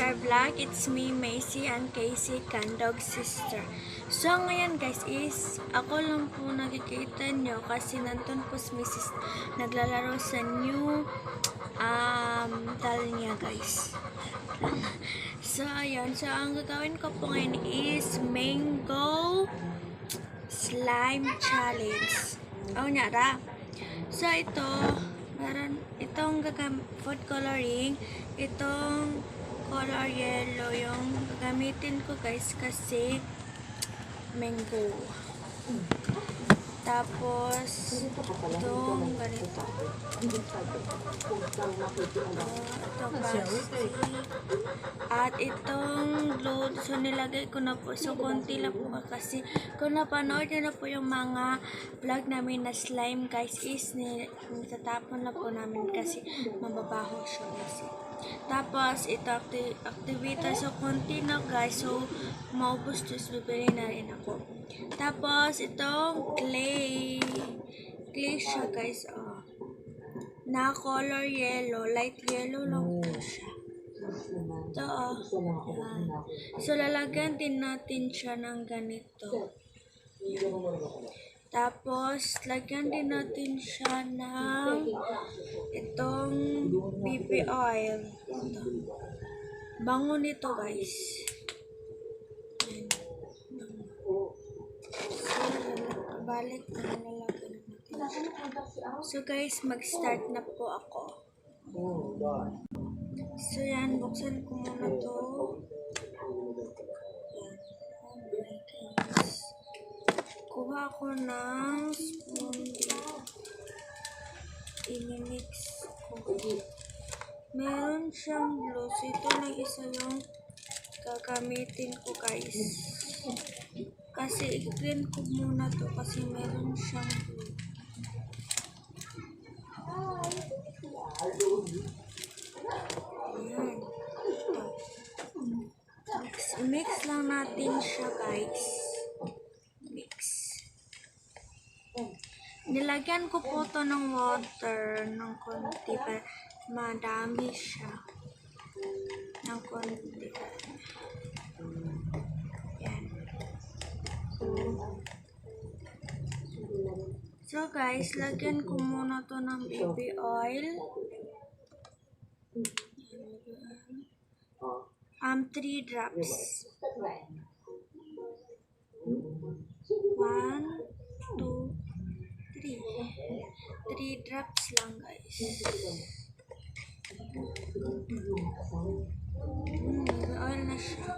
our vlog. It's me, Macy, and Casey, Kandog sister. So ngayon guys is ako lang po nakikita nyo kasi nandun po si Mrs. naglalaro sa new tali niya guys. So ayun, so ang gagawin ko po ngayon is mango slime challenge. Oh nyara. So itong food coloring, itong color yellow yung gagamitin ko guys kasi mango. Tapos itong ganito. Itong plastic. At itong glue, so nilagay ko na po. So konti lang po kasi kung napanood nyo na po yung mga vlog namin na slime guys is nitatapon na po namin kasi mababaho siya kasi. Tapos ito activator, so konti na guys, so maubos to, bibili na rin ako. Tapos itong clay siya guys, na color yellow, light yellow lang po siya. Ito yan. So lalagyan din natin siya ng ganito. Tapos lagyan din natin siya ng itong BB oil. Ito. Bango nito guys. Balik na lalagyan natin. So guys, mag-start na po ako. So yan, buksan ko muna to. Kuha ko ng spoon dito. Inimix ko. Meron siyang glue. So ito na isa yung gagamitin ko guys. Kasi i-clean ko muna to kasi meron siyang glue. Ayan. Mix lang natin siya guys. Mix. Nilagyan ko po to ng water ng konti para madami siya. Ng konti. Yan. So guys, lagyan ko muna to ng baby oil. 3 drops. 1, 2, 3. 3 drops lang guys. Baby oil na siya.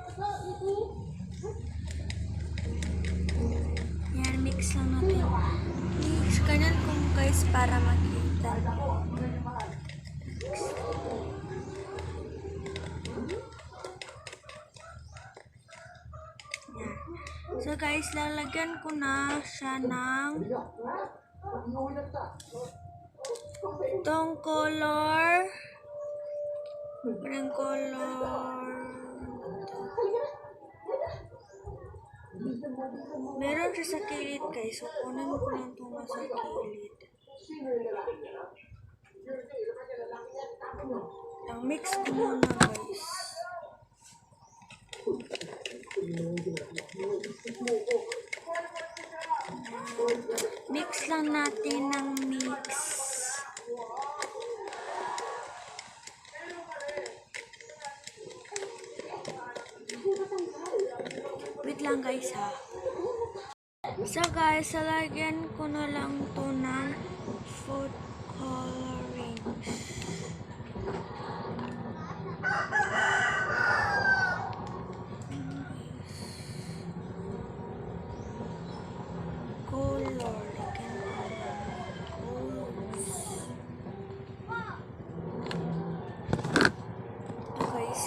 Yan, mix lang natin. Mix ganyan kung guys para makita. So guys, lalagyan ko na siya ng itong color. Parang color. Meron siya sa kilid guys. So kunin ko lang itong nasa kilid. Mix ko muna guys. Mix lang natin ng mix. Wait lang guys ha. So guys, lalagyan ko na lang to ng food coloring.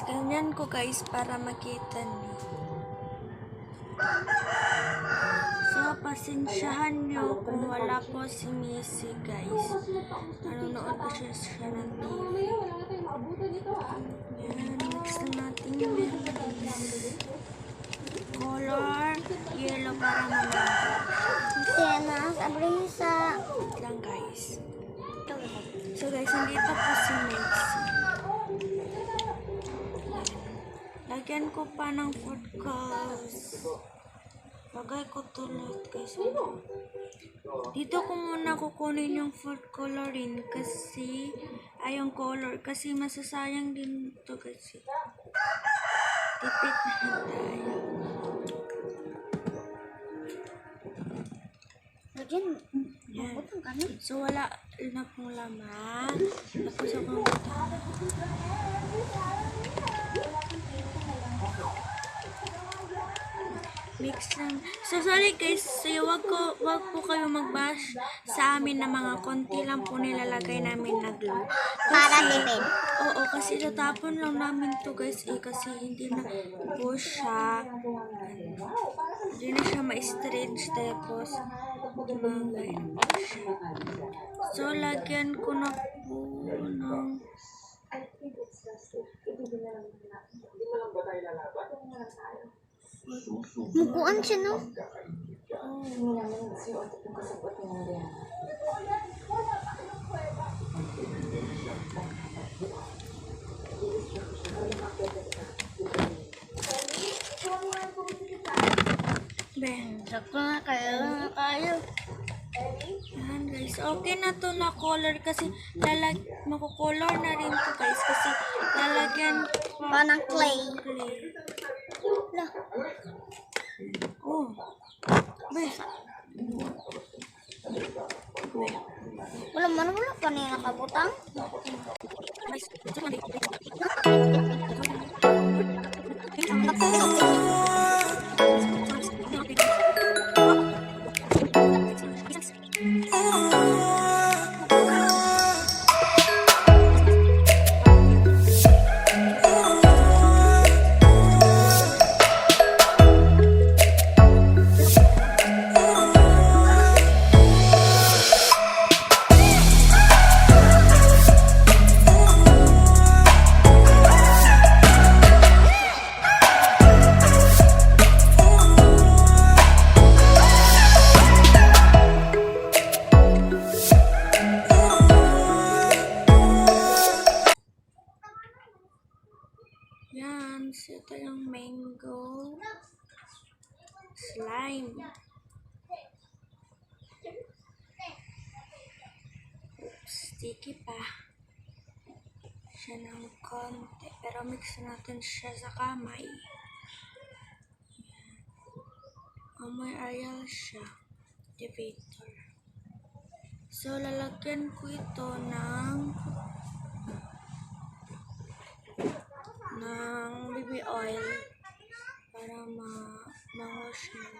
Ganyan ko guys para makita niyo. So pasensyahan niyo kung wala po si Missy guys. Nanonood ko siya ng TV. Yan, mix na natin yung color yellow para mamaya. Sena, sabrisa. Lang guys. So guys, nandito po si Missy. Lagyan ko pa ng food colors. Lagay ko tulad guys. Dito ko muna kukunin yung food coloring kasi yung color kasi masasayang din to guys. Tipid na tayo. Lagyan. Yan. Butong kami. So wala na pong laman. Tapos ako mix lang. So sorry guys, so wag po kayo mag-bash sa amin na mga konti lang po nilalagay namin na glue. Para tipid. Oo, kasi tatapon lang namin to guys kasi hindi na po siya ma-stretch tapos magay na po siya. So lagyan ko na po ng Mukuan siya, no? Ben. Sakto na kayo. Yan guys, okay na to na color kasi makukolor na rin to guys kasi lalagyan Pa ng clay. Lah. Oh. Be. Wala kanina kabutang. Yan, so ito yung mango slime. Oops, sticky pa. Siya ng konti. Pero mix natin siya sa kamay. May aisle siya. Activator. So, lalagyan ko ito ng baby oil para ma-wash na.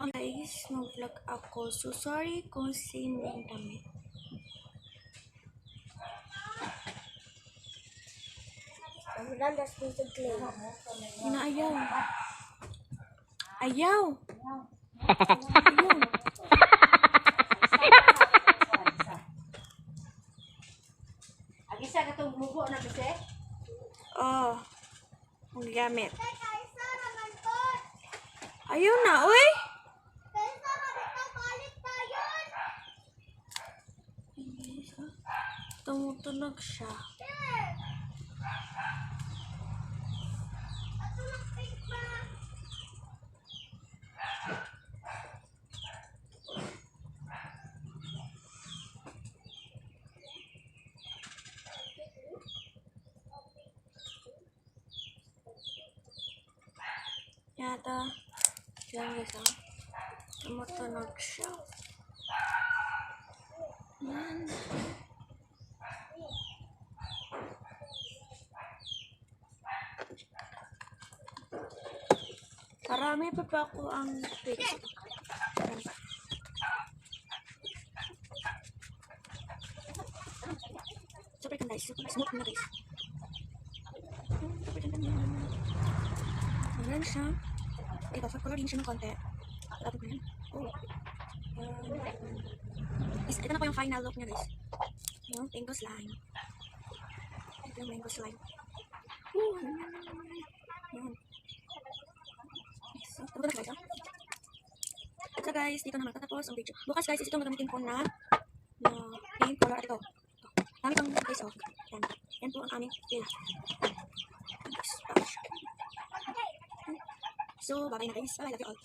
Guys, mag-vlog ako. So, sorry kung same yung damit. Inaayaw. Ayaw. Ayaw. Agisa ka itong mugo na kasi? Oh. Ang gamit. Ayaw na, uy. Tumutunog siya. Yata. Yan guys, ah. Tumutunog siya. Yan. Marami pa ako ang picture. Smooth na guys. Ayan siya. Ito, sa color din siya ng konti. Tapos ko yan. Oh. Ito na po yung final look niya guys. Yung mango slime. Ito yung mango slime. Ayan. So, ito na guys. So guys, dito na magtatapos ang video. Bukas guys, ito gagamitin ko na pink color. Ito. Dami pang guys, oh. Yan. Yan po ang aming tila. So, bye-bye na guys. Bye, love you all.